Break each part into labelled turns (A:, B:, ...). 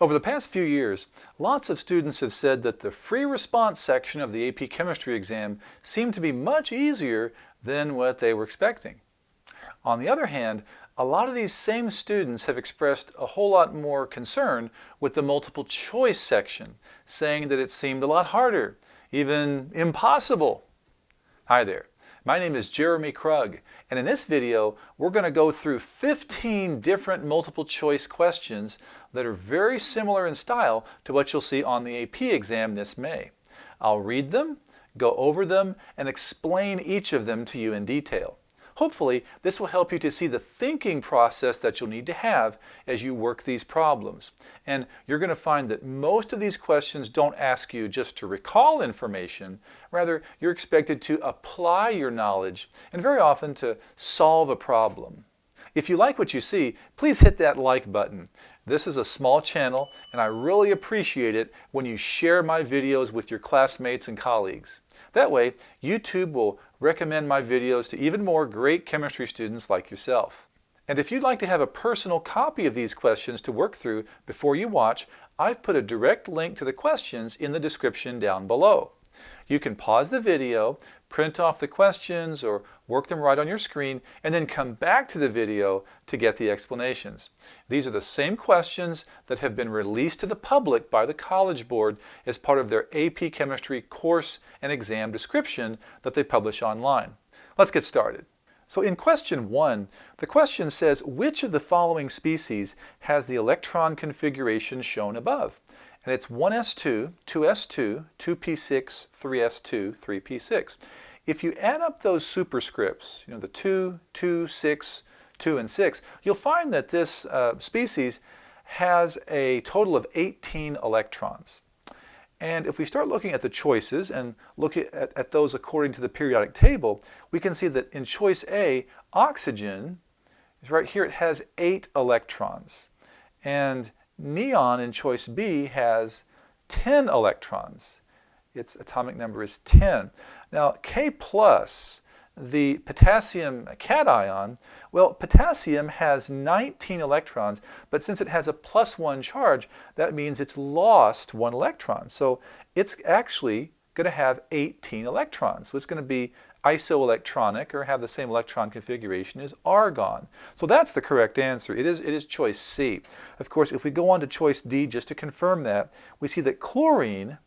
A: Over the past few years, lots of students have said that the free response section of the AP Chemistry exam seemed to be much easier than what they were expecting. On the other hand, a lot of these same students have expressed a whole lot more concern with the multiple choice section, saying that it seemed a lot harder, even impossible. Hi there, my name is Jeremy Krug, and in this video we're going to go through 15 different multiple choice questions that are very similar in style to what you'll see on the AP exam this May. I'll read them, go over them, and explain each of them to you in detail. Hopefully, this will help you to see the thinking process that you'll need to have as you work these problems. And you're going to find that most of these questions don't ask you just to recall information. Rather, you're expected to apply your knowledge and very often to solve a problem. If you like what you see, please hit that like button. This is a small channel, and I really appreciate it when you share my videos with your classmates and colleagues. That way, YouTube will recommend my videos to even more great chemistry students like yourself. And if you'd like to have a personal copy of these questions to work through before you watch, I've put a direct link to the questions in the description down below. You can pause the video, print off the questions, or work them right on your screen, and then come back to the video to get the explanations. These are the same questions that have been released to the public by the College Board as part of their AP Chemistry course and exam description that they publish online. Let's get started. So in question 1, the question says, which of the following species has the electron configuration shown above? And it's 1s2, 2s2, 2p6, 3s2, 3p6. If you add up those superscripts, the 2, 2, 6, 2, and 6, you'll find that this species has a total of 18 electrons. And if we start looking at the choices and look at those according to the periodic table, we can see that in choice A, oxygen is right here. It has 8 electrons. And neon in choice B has 10 electrons. Its atomic number is 10. Now K+, the potassium cation, well, potassium has 19 electrons, but since it has a +1 charge, that means it's lost 1 electron. So it's actually going to have 18 electrons. So it's going to be isoelectronic, or have the same electron configuration as argon. So that's the correct answer. It is choice C. Of course, if we go on to choice D, just to confirm that, we see that chlorine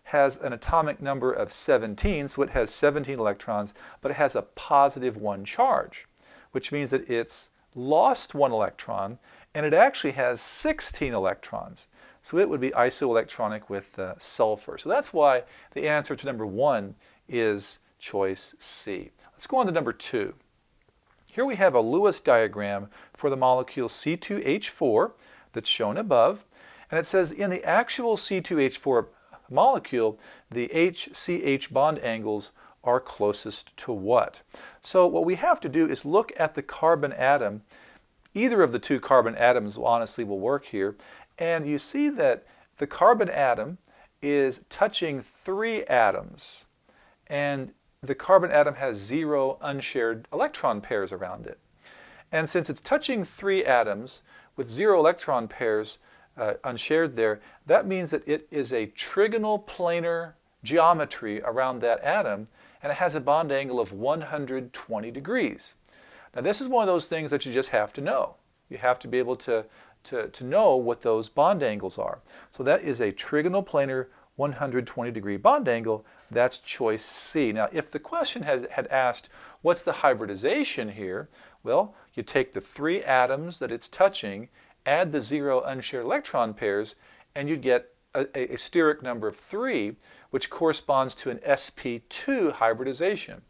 A: has an atomic number of 17, so it has 17 electrons, but it has a +1 charge, which means that it's lost 1 electron, and it actually has 16 electrons. So it would be isoelectronic with sulfur. So that's why the answer to number 1 is choice C. Let's go on to number 2. Here we have a Lewis diagram for the molecule C2H4 that's shown above, and it says in the actual C2H4 molecule, the HCH bond angles are closest to what? So what we have to do is look at the carbon atom. Either of the 2 carbon atoms honestly will work here, and you see that the carbon atom is touching 3 atoms, and the carbon atom has 0 unshared electron pairs around it. And since it's touching 3 atoms with 0 electron pairs unshared there, that means that it is a trigonal planar geometry around that atom, and it has a bond angle of 120 degrees. Now this is one of those things that you just have to know. You have to be able to know what those bond angles are. So that is a trigonal planar 120 degree bond angle. That's choice C. Now if the question had asked what's the hybridization here, well, you take the 3 atoms that it's touching, add the 0 unshared electron pairs, and you'd get a steric number of 3, which corresponds to an sp2 hybridization.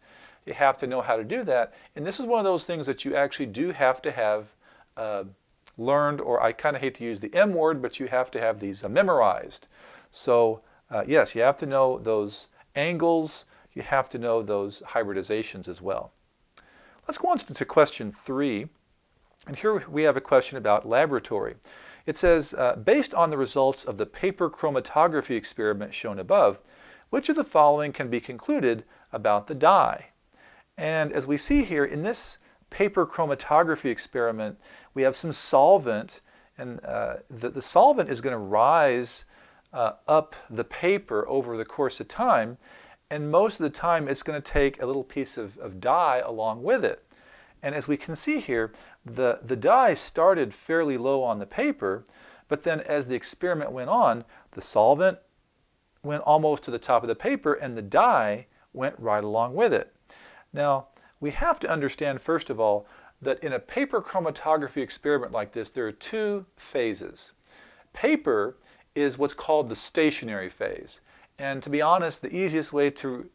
A: You have to know how to do that, and this is one of those things that you actually do have to have learned, or I kind of hate to use the M word, but you have to have these memorized. So yes, you have to know those angles, you have to know those hybridizations as well. Let's go on to question 3. And here we have a question about laboratory. It says, based on the results of the paper chromatography experiment shown above, which of the following can be concluded about the dye? And as we see here in this paper chromatography experiment, we have some solvent the solvent is going to rise up the paper over the course of time, and most of the time it's going to take a little piece of dye along with it. And as we can see here, the dye started fairly low on the paper, but then as the experiment went on, the solvent went almost to the top of the paper and the dye went right along with it. Now, we have to understand, first of all, that in a paper chromatography experiment like this, there are two phases. Paper is what's called the stationary phase. And to be honest, the easiest way to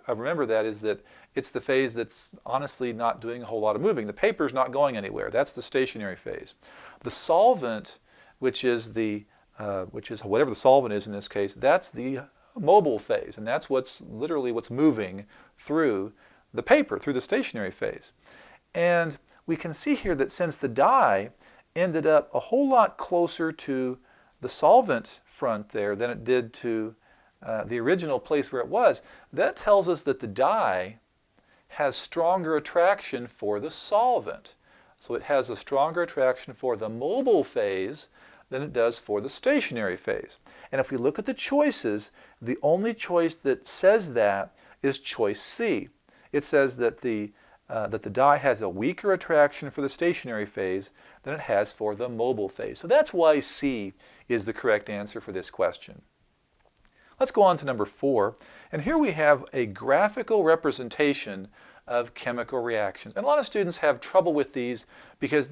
A: remember that is that it's the phase that's honestly not doing a whole lot of moving. The paper's not going anywhere. That's the stationary phase. The solvent, which is whatever the solvent is in this case, that's the mobile phase, and that's literally what's moving through the paper, through the stationary phase. And we can see here that since the dye ended up a whole lot closer to the solvent front there than it did to the original place where it was, that tells us that the dye has stronger attraction for the solvent. So it has a stronger attraction for the mobile phase than it does for the stationary phase. And if we look at the choices, the only choice that says that is choice C. It says that the dye has a weaker attraction for the stationary phase than it has for the mobile phase. So that's why C is the correct answer for this question. Let's go on to number 4. And here we have a graphical representation of chemical reactions. And a lot of students have trouble with these because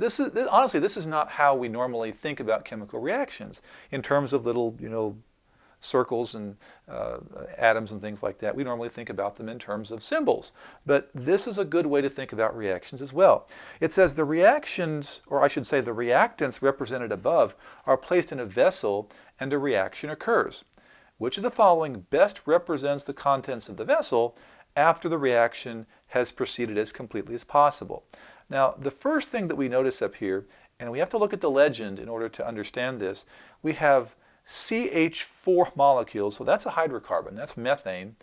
A: honestly, this is not how we normally think about chemical reactions in terms of little, circles and atoms and things like that. We normally think about them in terms of symbols. But this is a good way to think about reactions as well. It says the reactions, or I should say the reactants represented above, are placed in a vessel and a reaction occurs. Which of the following best represents the contents of the vessel after the reaction has proceeded as completely as possible? Now, the first thing that we notice up here, and we have to look at the legend in order to understand this, we have CH4 molecules, so that's a hydrocarbon, that's methane,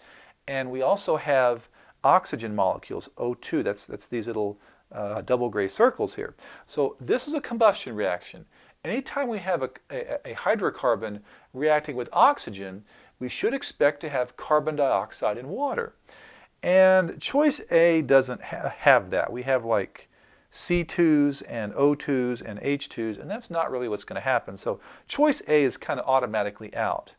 A: and we also have oxygen molecules, O2, that's these little double gray circles here. So this is a combustion reaction. Anytime we have a hydrocarbon reacting with oxygen, we should expect to have carbon dioxide and water. And choice A doesn't have that. We have like C2s and O2s and H2s, and that's not really what's going to happen. So choice A is kind of automatically out.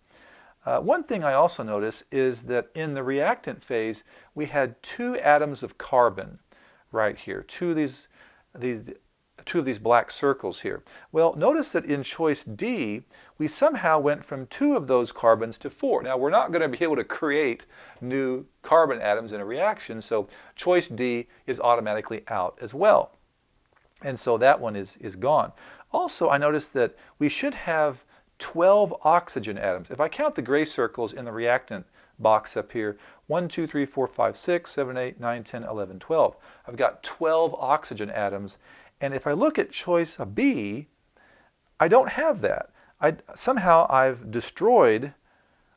A: One thing I also notice is that in the reactant phase, we had 2 atoms of carbon right here, two of these black circles here. Well, notice that in choice D, we somehow went from 2 of those carbons to 4. Now, we're not going to be able to create new carbon atoms in a reaction, so choice D is automatically out as well. And so that one is gone. Also, I noticed that we should have 12 oxygen atoms. If I count the gray circles in the reactant box up here, 1, 2, 3, 4, 5, 6, 7, 8, 9, 10, 11, 12. I've got 12 oxygen atoms. And if I look at choice B, I don't have that. Somehow I've destroyed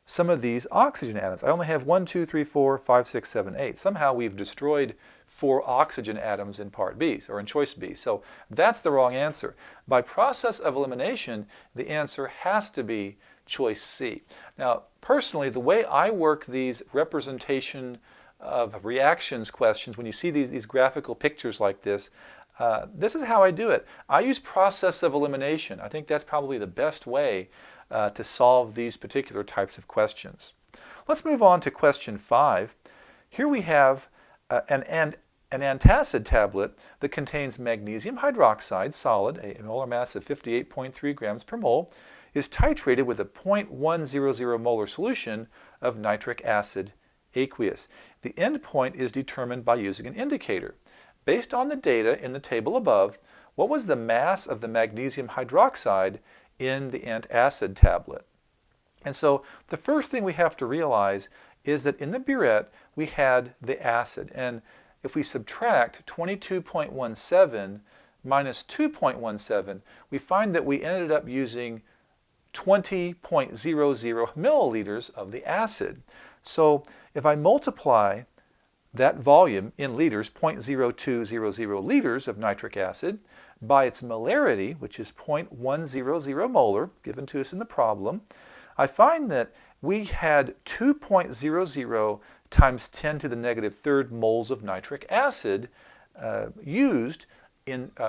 A: some of these oxygen atoms. I only have 1, 2, 3, 4, 5, 6, 7, 8. Somehow we've destroyed 4 oxygen atoms in part B, or in choice B. So that's the wrong answer. By process of elimination, the answer has to be choice C. Now, personally, the way I work these representation of reactions questions, when you see these graphical pictures like this is how I do it. I use process of elimination. I think that's probably the best way to solve these particular types of questions. Let's move on to question 5. Here we have an antacid tablet that contains magnesium hydroxide, solid, a molar mass of 58.3 grams per mole, is titrated with a 0.100 molar solution of nitric acid aqueous. The end point is determined by using an indicator. Based on the data in the table above, what was the mass of the magnesium hydroxide in the antacid tablet? And so the first thing we have to realize is that in the burette we had the acid, and if we subtract 22.17 minus 2.17, we find that we ended up using 20.00 milliliters of the acid. So if I multiply that volume in liters, 0.0200 liters of nitric acid, by its molarity, which is 0.100 molar, given to us in the problem, I find that we had 2.00 times 10 to the negative third moles of nitric acid used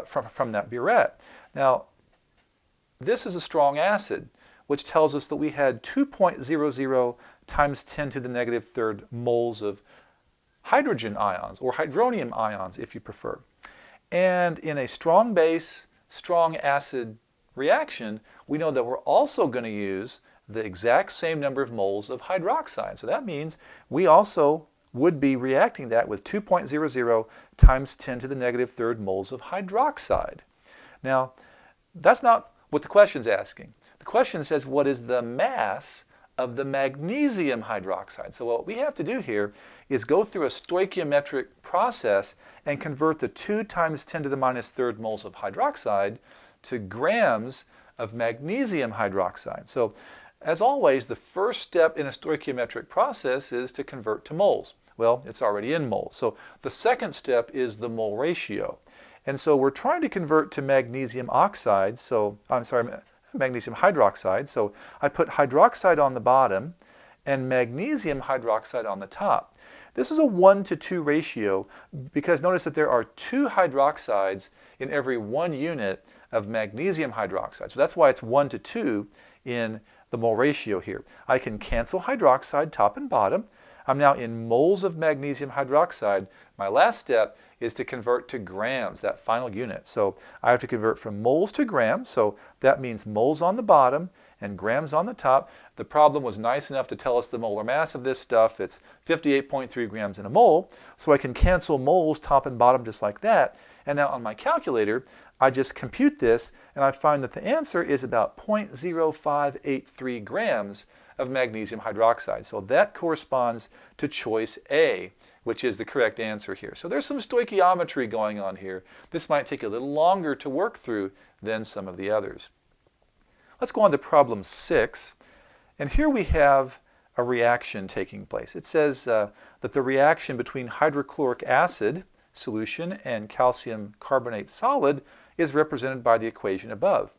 A: from that burette. Now, this is a strong acid, which tells us that we had 2.00 times 10 to the negative third moles of hydrogen ions, or hydronium ions if you prefer. And in a strong base, strong acid reaction, we know that we're also going to use the exact same number of moles of hydroxide. So that means we also would be reacting that with 2.00 times 10 to the negative third moles of hydroxide. Now, that's not what the question's asking. The question says, what is the mass of the magnesium hydroxide? So what we have to do here is go through a stoichiometric process and convert the 2 times 10 to the minus third moles of hydroxide to grams of magnesium hydroxide. So as always, the first step in a stoichiometric process is to convert to moles. Well, it's already in moles. So the second step is the mole ratio. And so we're trying to convert to magnesium oxide, magnesium hydroxide. So I put hydroxide on the bottom and magnesium hydroxide on the top. This is a 1:2 ratio because notice that there are 2 hydroxides in every 1 unit of magnesium hydroxide. So that's why it's 1:2 in the mole ratio here. I can cancel hydroxide top and bottom. I'm now in moles of magnesium hydroxide. My last step is to convert to grams, that final unit. So I have to convert from moles to grams. So that means moles on the bottom and grams on the top. The problem was nice enough to tell us the molar mass of this stuff. It's 58.3 grams in a mole. So I can cancel moles top and bottom just like that. And now on my calculator, I just compute this and I find that the answer is about 0.0583 grams of magnesium hydroxide. So that corresponds to choice A, which is the correct answer here. So there's some stoichiometry going on here. This might take a little longer to work through than some of the others. Let's go on to problem 6. And here we have a reaction taking place. It says that the reaction between hydrochloric acid solution and calcium carbonate solid is represented by the equation above.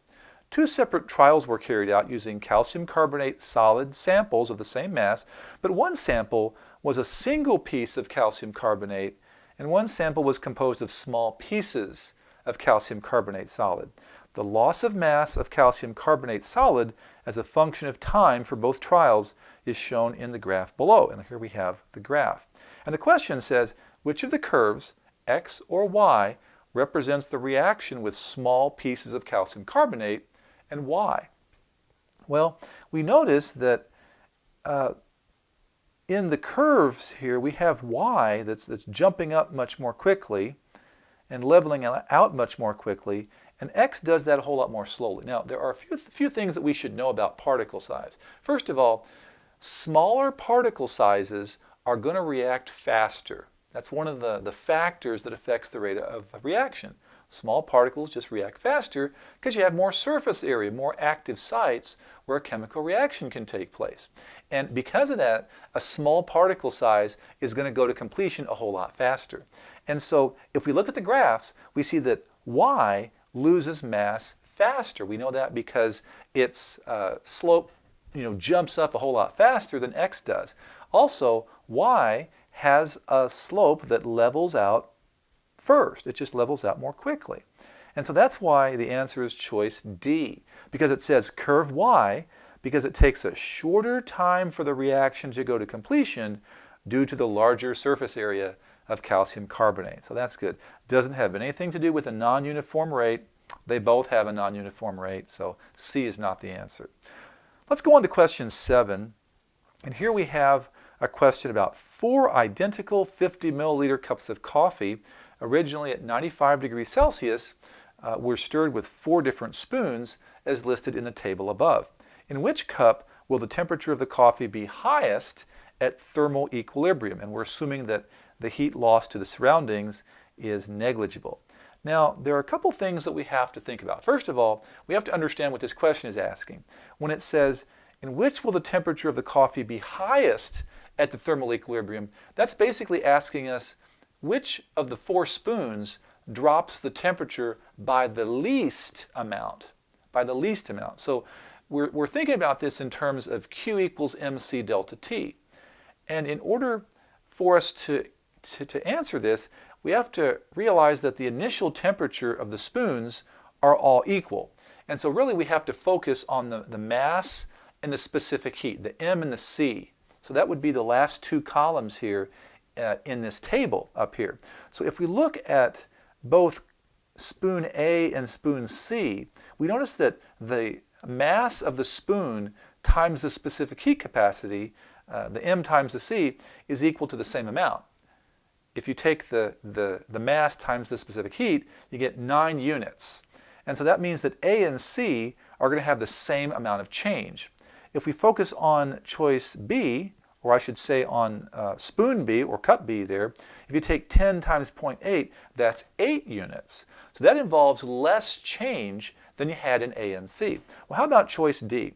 A: 2 separate trials were carried out using calcium carbonate solid samples of the same mass, but one sample was a single piece of calcium carbonate and one sample was composed of small pieces of calcium carbonate solid. The loss of mass of calcium carbonate solid as a function of time for both trials is shown in the graph below. And here we have the graph. And the question says, which of the curves, x or y, represents the reaction with small pieces of calcium carbonate, and why? Well, we notice that in the curves here we have y that's jumping up much more quickly and leveling out much more quickly, and x does that a whole lot more slowly. Now, there are a few things that we should know about particle size. First of all, smaller particle sizes are going to react faster. That's one of the factors that affects the rate of reaction. Small particles just react faster because you have more surface area, more active sites where a chemical reaction can take place. And because of that, a small particle size is going to go to completion a whole lot faster. And so if we look at the graphs, we see that y loses mass faster. We know that because its slope jumps up a whole lot faster than x does. Also, y has a slope that levels out first. It just levels out more quickly. And so that's why the answer is choice D, because it says curve y, because it takes a shorter time for the reaction to go to completion due to the larger surface area of calcium carbonate. So that's good. Doesn't have anything to do with a non-uniform rate. They both have a non-uniform rate, so C is not the answer. Let's go on to question 7. And here we have a question about 4 identical 50 milliliter cups of coffee, originally at 95 degrees Celsius, were stirred with 4 different spoons as listed in the table above. In which cup will the temperature of the coffee be highest at thermal equilibrium? And we're assuming that the heat loss to the surroundings is negligible. Now, there are a couple things that we have to think about. First of all, we have to understand what this question is asking. When it says, in which will the temperature of the coffee be highest at the thermal equilibrium, that's basically asking us which of the 4 spoons drops the temperature by the least amount. By the least amount. So we're thinking about this in terms of Q equals MC delta T. And in order for us to answer this, we have to realize that the initial temperature of the spoons are all equal. And so really we have to focus on the mass and the specific heat, the M and the C. So that would be the last two columns here in this table up here. So if we look at both spoon A and spoon C, we notice that the mass of the spoon times the specific heat capacity, the M times the C, is equal to the same amount. If you take the mass times the specific heat, you get 9 units. And so that means that A and C are going to have the same amount of change. If we focus on choice B, or I should say on spoon B or cup B there, if you take 10 times 0.8, that's 8 units. So that involves less change than you had in A and C. Well, how about choice D?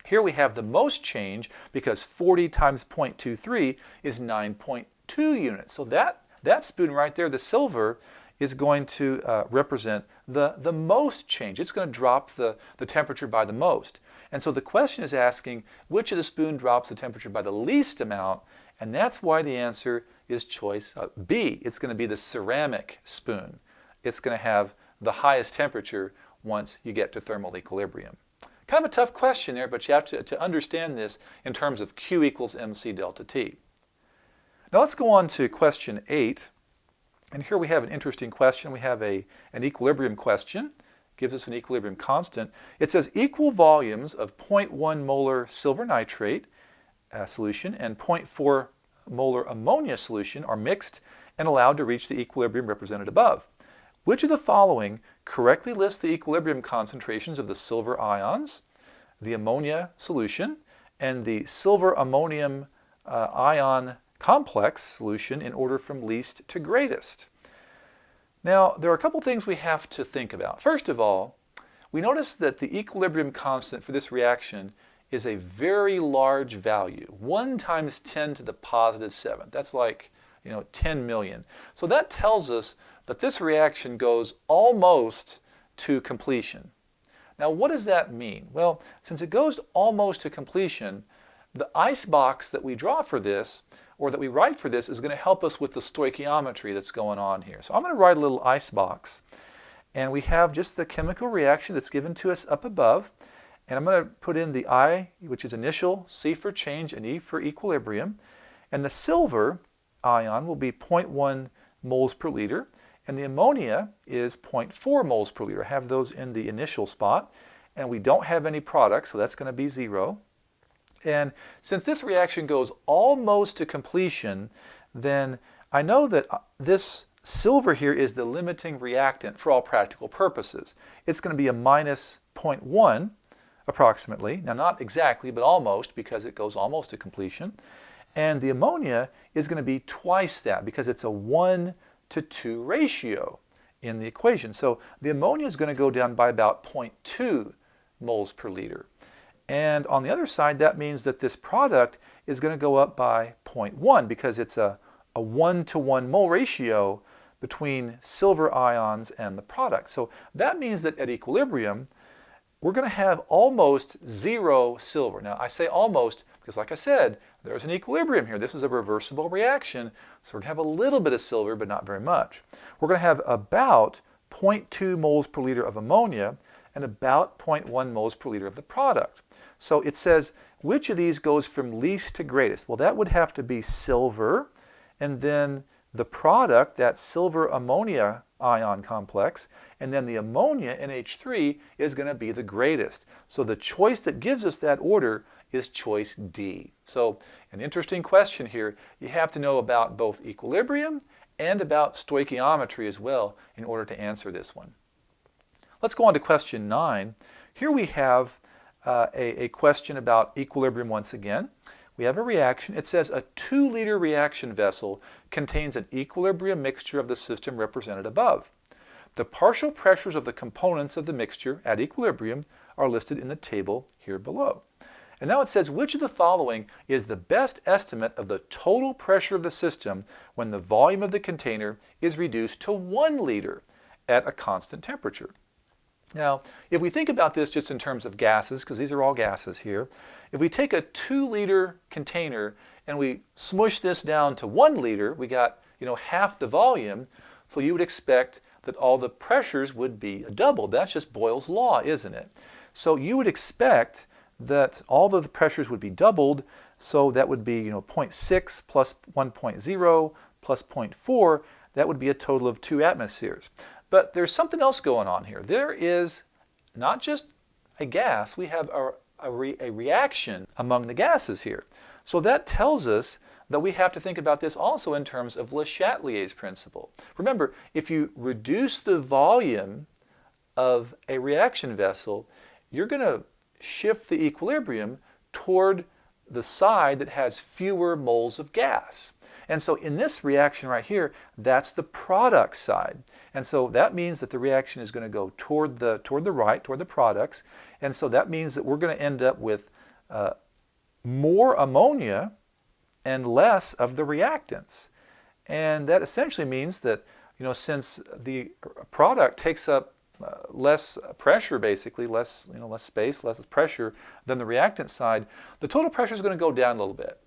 A: Here we have the most change because 40 times 0.23 is 9.2 units. So that spoon right there, the silver, is going to represent the most change. It's going to drop the temperature by the most. And so the question is asking which of the spoon drops the temperature by the least amount, and that's why the answer is choice B. It's going to be the ceramic spoon. It's going to have the highest temperature once you get to thermal equilibrium. Kind of a tough question there, but you have to understand this in terms of Q equals MC delta T. Now let's go on to question 8. And here we have an interesting question. We have an equilibrium question. Gives us an equilibrium constant. It says equal volumes of 0.1 molar silver nitrate solution and 0.4 molar ammonia solution are mixed and allowed to reach the equilibrium represented above. Which of the following correctly lists the equilibrium concentrations of the silver ions, the ammonia solution, and the silver ammonium ion complex solution in order from least to greatest? Now, there are a couple things we have to think about. First of all, we notice that the equilibrium constant for this reaction is a very large value, 1 times 10 to the positive 7th. That's like, 10 million. So that tells us that this reaction goes almost to completion. Now, what does that mean? Well, since it goes almost to completion, the ice box that we draw for this, or that we write for this, is going to help us with the stoichiometry that's going on here. So I'm going to write a little ice box. And we have just the chemical reaction that's given to us up above. And I'm going to put in the I, which is initial, C for change, and E for equilibrium. And the silver ion will be 0.1 moles per liter. And the ammonia is 0.4 moles per liter. I have those in the initial spot. And we don't have any product, so that's going to be 0. And since this reaction goes almost to completion, then I know that this silver here is the limiting reactant for all practical purposes. It's going to be a minus 0.1 approximately. Now not exactly, but almost, because it goes almost to completion. And the ammonia is going to be twice that because it's a 1 to 2 ratio in the equation. So the ammonia is going to go down by about 0.2 moles per liter. And on the other side, that means that this product is going to go up by 0.1 because it's a 1-to-1 mole ratio between silver ions and the product. So that means that at equilibrium, we're going to have almost 0 silver. Now, I say almost because, like I said, there's an equilibrium here. This is a reversible reaction, so we're going to have a little bit of silver, but not very much. We're going to have about 0.2 moles per liter of ammonia and about 0.1 moles per liter of the product. So it says, which of these goes from least to greatest? Well, that would have to be silver, and then the product, that silver ammonia ion complex, and then the ammonia, NH3, is going to be the greatest. So the choice that gives us that order is choice D. So an interesting question here. You have to know about both equilibrium and about stoichiometry as well in order to answer this one. Let's go on to question 9. Here we have a question about equilibrium once again. We have a reaction. It says a 2-liter reaction vessel contains an equilibrium mixture of the system represented above. The partial pressures of the components of the mixture at equilibrium are listed in the table here below. And now it says, which of the following is the best estimate of the total pressure of the system when the volume of the container is reduced to 1 liter at a constant temperature? Now, if we think about this just in terms of gases, because these are all gases here, if we take a 2-liter container and we smush this down to 1 liter, we got, half the volume, so you would expect that all the pressures would be doubled. That's just Boyle's law, isn't it? So you would expect that all of the pressures would be doubled, so that would be 0.6 plus 1.0 plus 0.4, that would be a total of 2 atmospheres. But there's something else going on here. There is not just a gas, we have a reaction among the gases here. So that tells us that we have to think about this also in terms of Le Chatelier's principle. Remember, if you reduce the volume of a reaction vessel, you're going to shift the equilibrium toward the side that has fewer moles of gas. And so in this reaction right here, that's the product side. And so that means that the reaction is going to go toward the right, toward the products. And so that means that we're going to end up with more ammonia and less of the reactants. And that essentially means that, since the product takes up less pressure, basically, less space, less pressure than the reactant side, the total pressure is going to go down a little bit.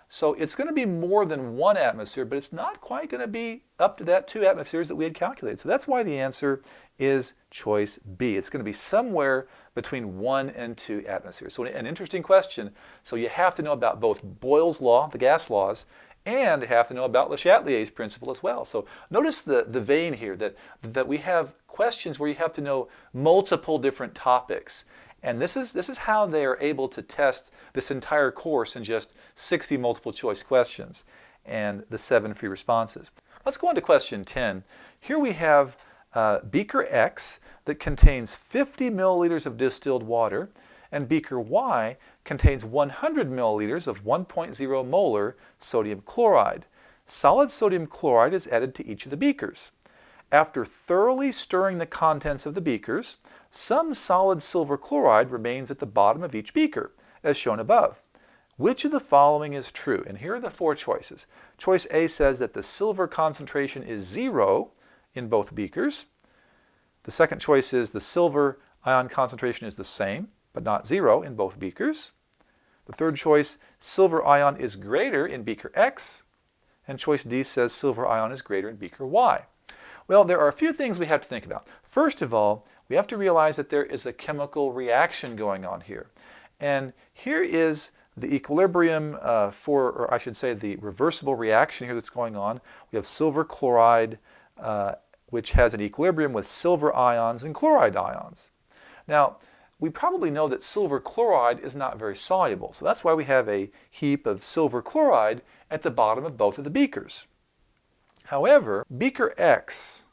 A: So it's going to be more than 1 atmosphere, but it's not quite going to be up to that 2 atmospheres that we had calculated. So that's why the answer is choice B. It's going to be somewhere between 1 and 2 atmospheres. So an interesting question. So you have to know about both Boyle's law, the gas laws, and you have to know about Le Chatelier's principle as well. So notice the vein here, that we have questions where you have to know multiple different topics. And this is how they are able to test this entire course in just 60 multiple choice questions and the 7 free responses. Let's go on to question 10. Here we have beaker X that contains 50 milliliters of distilled water, and beaker Y contains 100 milliliters of 1.0 molar sodium chloride. Solid sodium chloride is added to each of the beakers. After thoroughly stirring the contents of the beakers, some solid silver chloride remains at the bottom of each beaker, as shown above. Which of the following is true? And here are the 4 choices. Choice A says that the silver concentration is 0 in both beakers. The second choice is the silver ion concentration is the same, but not 0 in both beakers. The third choice, silver ion is greater in beaker X. And choice D says silver ion is greater in beaker Y. Well, there are a few things we have to think about. First of all, we have to realize that there is a chemical reaction going on here. And here is the equilibrium or I should say the reversible reaction here that's going on. We have silver chloride, which has an equilibrium with silver ions and chloride ions. Now, we probably know that silver chloride is not very soluble, so that's why we have a heap of silver chloride at the bottom of both of the beakers. However, beaker X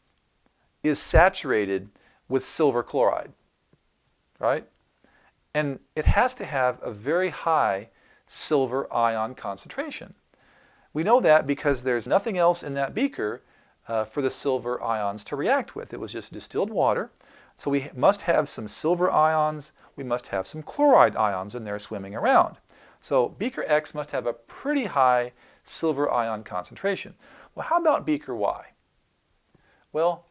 A: is saturated with silver chloride, right? And it has to have a very high silver ion concentration. We know that because there's nothing else in that beaker for the silver ions to react with. It was just distilled water. So we must have some silver ions, we must have some chloride ions in there swimming around. So beaker X must have a pretty high silver ion concentration. Well, how about beaker Y? Well,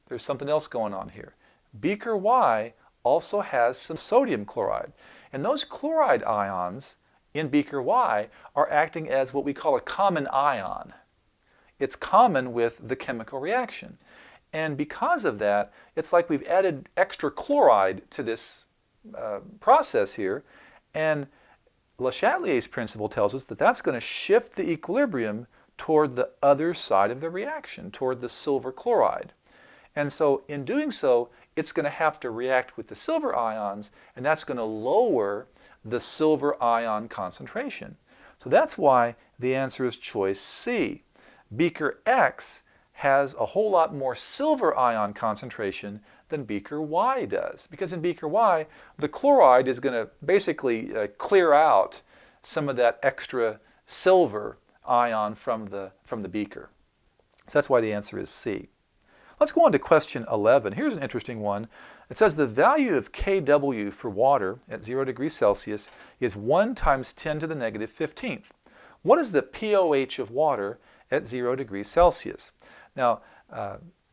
A: there's something else going on here. Beaker Y also has some sodium chloride. And those chloride ions in beaker Y are acting as what we call a common ion. It's common with the chemical reaction. And because of that, it's like we've added extra chloride to this process here. And Le Chatelier's principle tells us that that's going to shift the equilibrium toward the other side of the reaction, toward the silver chloride. And so in doing so, it's going to have to react with the silver ions, and that's going to lower the silver ion concentration. So that's why the answer is choice C. Beaker X has a whole lot more silver ion concentration than beaker Y does. Because in beaker Y, the chloride is going to basically clear out some of that extra silver ion from the beaker. So that's why the answer is C. Let's go on to question 11. Here's an interesting one. It says the value of Kw for water at 0 degrees Celsius is 1 times 10 to the negative 15th. What is the pOH of water at 0 degrees Celsius? Now,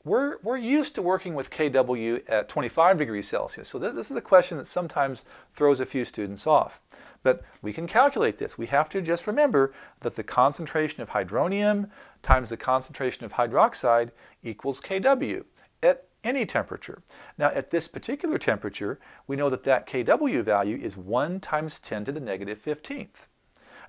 A: we're used to working with Kw at 25 degrees Celsius, so this is a question that sometimes throws a few students off. But we can calculate this. We have to just remember that the concentration of hydronium times the concentration of hydroxide equals Kw at any temperature. Now, at this particular temperature, we know that that Kw value is 1 times 10 to the negative 15th.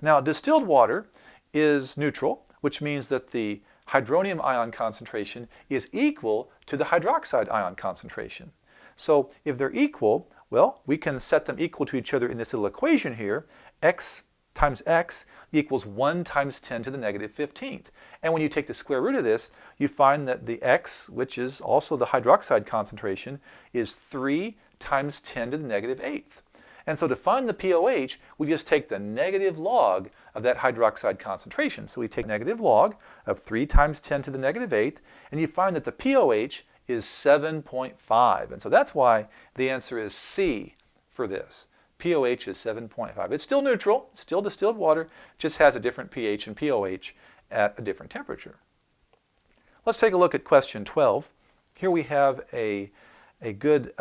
A: Now, distilled water is neutral, which means that the hydronium ion concentration is equal to the hydroxide ion concentration. So if they're equal, well, we can set them equal to each other in this little equation here. X times X equals 1 times 10 to the negative 15th. And when you take the square root of this, you find that the X, which is also the hydroxide concentration, is 3 times 10 to the negative 8th. And so to find the pOH, we just take the negative log of that hydroxide concentration. So we take negative log of 3 times 10 to the negative 8th, and you find that the pOH is 7.5. And so that's why the answer is C for this. pOH is 7.5. It's still neutral, it's still distilled water, just has a different pH and pOH at a different temperature. Let's take a look at question 12. Here we have a good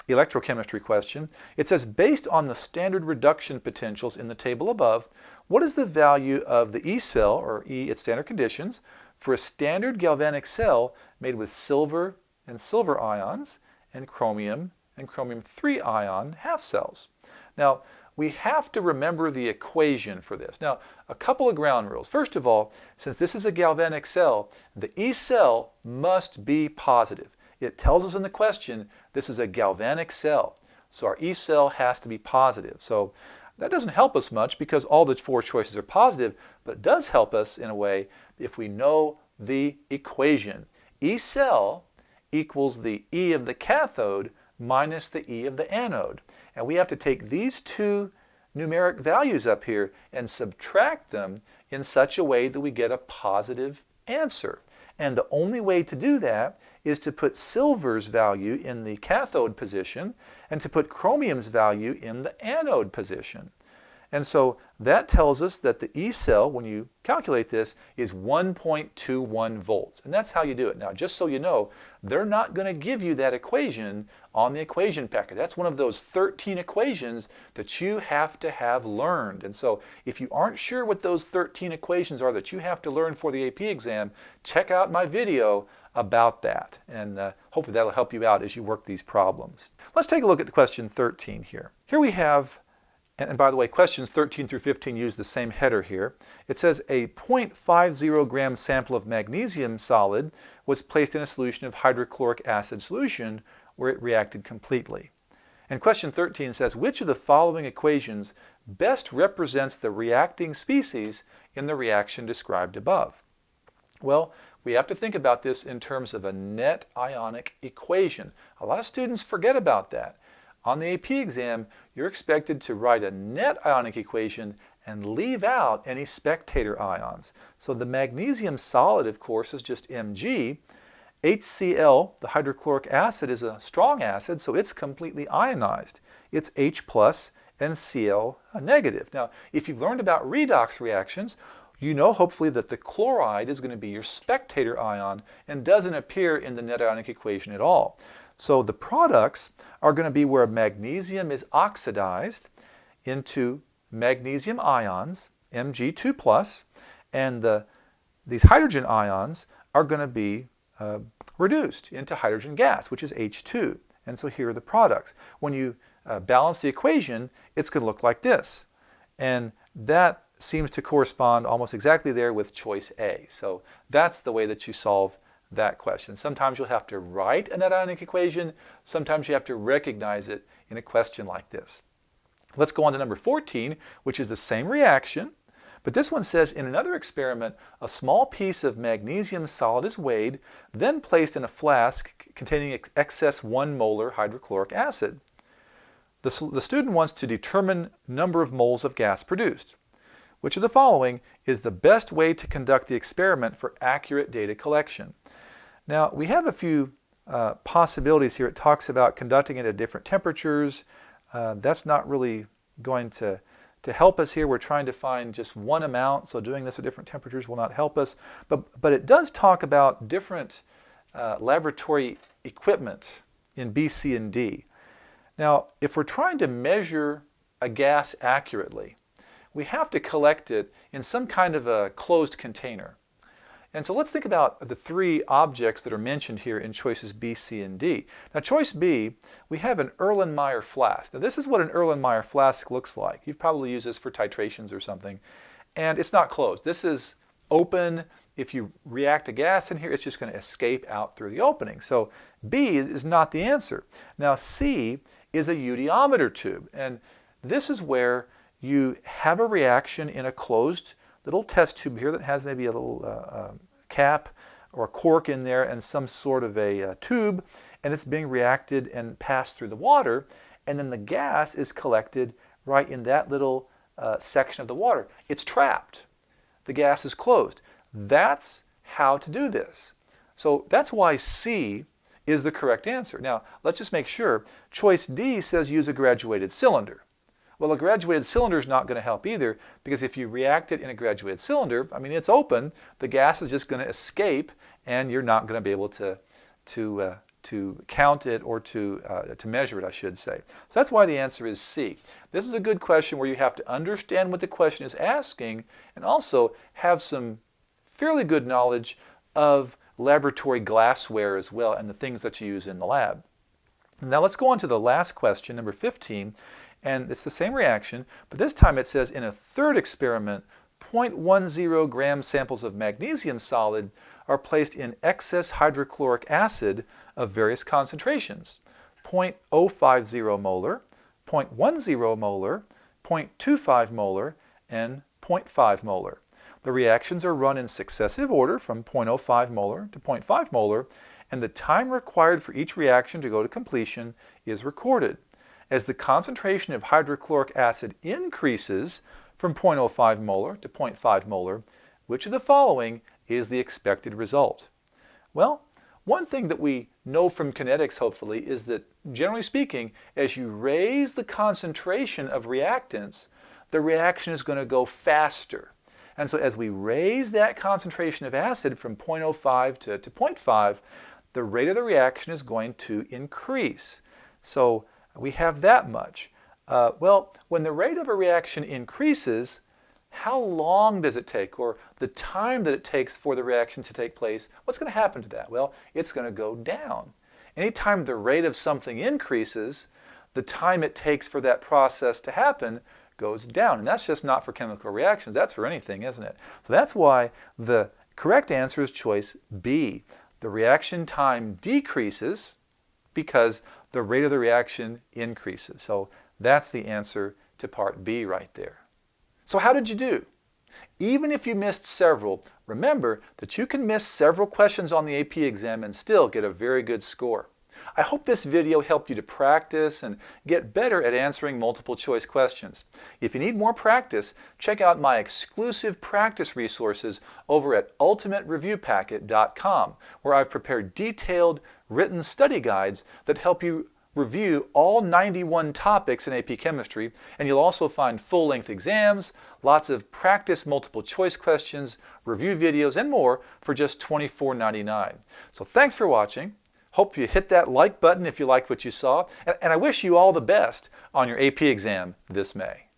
A: electrochemistry question. It says, based on the standard reduction potentials in the table above, what is the value of the E cell, or E at standard conditions, for a standard galvanic cell made with silver and silver ions and chromium 3 ion half cells? Now, we have to remember the equation for this. Now, a couple of ground rules. First of all, since this is a galvanic cell, the E cell must be positive. It tells us in the question, this is a galvanic cell. So our E cell has to be positive. So that doesn't help us much because all the 4 choices are positive, but it does help us in a way if we know the equation. E cell equals the E of the cathode minus the E of the anode. And we have to take these 2 numeric values up here and subtract them in such a way that we get a positive answer. And the only way to do that is to put silver's value in the cathode position and to put chromium's value in the anode position. And so that tells us that the E cell, when you calculate this, is 1.21 volts. And that's how you do it. Now, just so you know, they're not going to give you that equation on the equation packet. That's one of those 13 equations that you have to have learned. And so if you aren't sure what those 13 equations are that you have to learn for the AP exam, check out my video about that. And hopefully that'll help you out as you work these problems. Let's take a look at question 13 here. Here we have, and by the way, questions 13 through 15 use the same header here. It says a 0.50 gram sample of magnesium solid was placed in a solution of hydrochloric acid solution where it reacted completely. And question 13 says, which of the following equations best represents the reacting species in the reaction described above? Well, we have to think about this in terms of a net ionic equation. A lot of students forget about that. On the AP exam, you're expected to write a net ionic equation and leave out any spectator ions. So the magnesium solid, of course, is just Mg. HCl, the hydrochloric acid, is a strong acid, so it's completely ionized. It's H plus and Cl negative. Now, if you've learned about redox reactions, you know hopefully that the chloride is going to be your spectator ion and doesn't appear in the net ionic equation at all. So the products are going to be where magnesium is oxidized into magnesium ions, Mg2+, and these hydrogen ions are going to be reduced into hydrogen gas, which is H2. And so here are the products. When you balance the equation, it's going to look like this. And that seems to correspond almost exactly there with choice A. So that's the way that you solve that question. Sometimes you'll have to write a net ionic equation. Sometimes you have to recognize it in a question like this. Let's go on to number 14, which is the same reaction. But this one says, in another experiment, a small piece of magnesium solid is weighed, then placed in a flask containing excess 1 molar hydrochloric acid. The student wants to determine number of moles of gas produced. Which of the following is the best way to conduct the experiment for accurate data collection? Now, we have a few possibilities here. It talks about conducting it at different temperatures. That's not really going to help us here. We're trying to find just one amount, so doing this at different temperatures will not help us. But it does talk about different laboratory equipment in B, C, and D. Now, if we're trying to measure a gas accurately, we have to collect it in some kind of a closed container. And so let's think about the three objects that are mentioned here in choices B, C, and D. Now choice B, we have an Erlenmeyer flask. Now this is what an Erlenmeyer flask looks like. You've probably used this for titrations or something. And it's not closed. This is open. If you react a gas in here, it's just going to escape out through the opening. So B is not the answer. Now C is a eudiometer tube. And this is where you have a reaction in a closed little test tube here that has maybe a little cap or cork in there and some sort of a tube, and it's being reacted and passed through the water, and then the gas is collected right in that little section of the water. It's trapped. The gas is closed. That's how to do this. So that's why C is the correct answer. Now, let's just make sure. Choice D says use a graduated cylinder. Well, a graduated cylinder is not going to help either, because if you react it in a graduated cylinder, I mean, it's open, the gas is just going to escape, and you're not going to be able to count it or to measure it, I should say. So that's why the answer is C. This is a good question where you have to understand what the question is asking and also have some fairly good knowledge of laboratory glassware as well and the things that you use in the lab. Now let's go on to the last question, number 15. And it's the same reaction, but this time it says in a third experiment, 0.10 gram samples of magnesium solid are placed in excess hydrochloric acid of various concentrations, 0.050 molar, 0.10 molar, 0.25 molar, and 0.5 molar. The reactions are run in successive order from 0.05 molar to 0.5 molar, and the time required for each reaction to go to completion is recorded. As the concentration of hydrochloric acid increases from 0.05 molar to 0.5 molar, which of the following is the expected result? Well, one thing that we know from kinetics, hopefully, is that, generally speaking, as you raise the concentration of reactants, the reaction is going to go faster. And so as we raise that concentration of acid from 0.05 to 0.5, the rate of the reaction is going to increase. So we have that much. Well, when the rate of a reaction increases, how long does it take, or the time that it takes for the reaction to take place? What's going to happen to that? Well, it's going to go down. Anytime the rate of something increases, the time it takes for that process to happen goes down. And that's just not for chemical reactions. That's for anything, isn't it? So that's why the correct answer is choice B. The reaction time decreases because the rate of the reaction increases. So that's the answer to part B right there. So how did you do? Even if you missed several, remember that you can miss several questions on the AP exam and still get a very good score. I hope this video helped you to practice and get better at answering multiple choice questions. If you need more practice, check out my exclusive practice resources over at ultimatereviewpacket.com, where I've prepared detailed written study guides that help you review all 91 topics in AP Chemistry, and you'll also find full-length exams, lots of practice multiple choice questions, review videos, and more for just $24.99. So thanks for watching. Hope you hit that like button if you liked what you saw, and I wish you all the best on your AP exam this May.